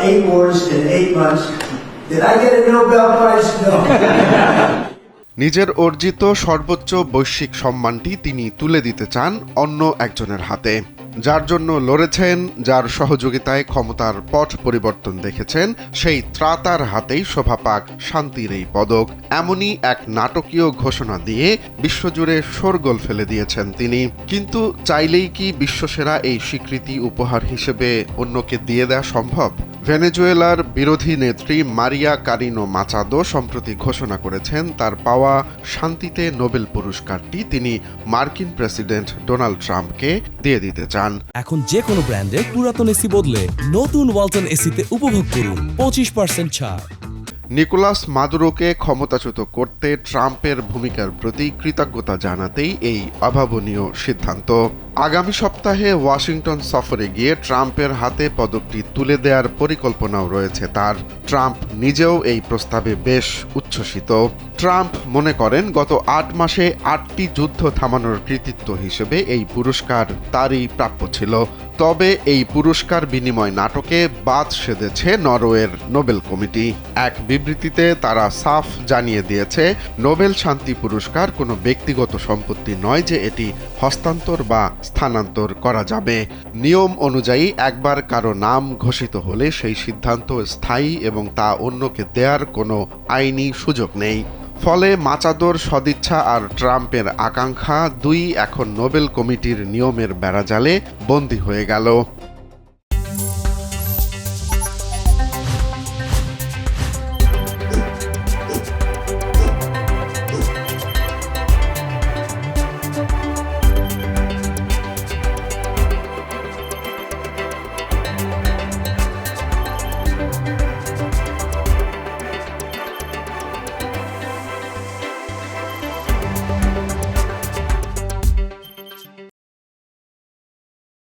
8 wars in 8 months. Did I get a Nobel Prize? No. নিজের অর্জিত সর্বোচ্চ বৈশ্বিক সম্মানটি তিনি তুলে দিতে চান অন্য একজনের হাতে, যার জন্য লড়েছেন, যার সহযোগিতায় ক্ষমতার পথ পরিবর্তন দেখেছেন, সেই ত্রাতার হাতেই শোভা পাক শান্তির এই পদক। এমনই এক নাটকীয় ঘোষণা দিয়ে বিশ্বজুড়ে শোরগোল ফেলে দিয়েছেন তিনি। কিন্তু চাইলেই কি বিশ্বসেরা এই স্বীকৃতি উপহার হিসেবে অন্যকে দিয়ে দেওয়া সম্ভব? ভেনেজুয়েলার বিরোধী নেত্রী মারিয়া কারিনো মাচাদো সম্প্রতি ঘোষণা করেছেন তার পাওয়া শান্তিতে নোবেল পুরস্কারটি তিনি মার্কিন প্রেসিডেন্ট ডোনাল্ড ট্রাম্পকে দিয়ে দিতে চান। এখন যে কোনো ব্র্যান্ডের পুরাতন এসি বদলে নতুন ওয়ালটন এসিতে উপভোগ করুন 25% ছাড়। নিকোলাস মাদুরোকে ক্ষমতাচ্যুত করতে ট্রাম্পের ভূমিকার প্রতি কৃতজ্ঞতা জানাতেই এই অভাবনীয় সিদ্ধান্ত। আগামী সপ্তাহে ওয়াশিংটন সফরে গিয়ে ট্রাম্পের হাতে পদকটি তুলে দেওয়ার পরিকল্পনাও রয়েছে তার। ট্রাম্প নিজেও এই প্রস্তাবে বেশ উচ্ছ্বসিত। ট্রাম্প মনে করেন গত 8 মাসে 8টি যুদ্ধ থামানোর কৃতিত্ব হিসেবে এই পুরস্কার তারই প্রাপ্য ছিল। তবে এই পুরস্কার বিনিময় নাটকে বাদ সেধেছে নরওয়ের নোবেল কমিটি। এক বিবৃতিতে তারা সাফ জানিয়ে দিয়েছে, নোবেল শান্তি পুরস্কার কোনো ব্যক্তিগত সম্পত্তি নয় যে এটি হস্তান্তর বা স্থানান্তর করা যাবে। নিয়ম অনুযায়ী একবার কারো নাম ঘোষিত হলে সেই সিদ্ধান্ত স্থায়ী এবং তা অন্যকে দেওয়ার কোনো আইনি সুযোগ নেই। ফলে মাচাদোর সদিচ্ছা আর ট্রাম্পের আকাঙ্ক্ষা দুই এখন নোবেল কমিটির নিয়মের বেড়াজালে বন্দী হয়ে গেল।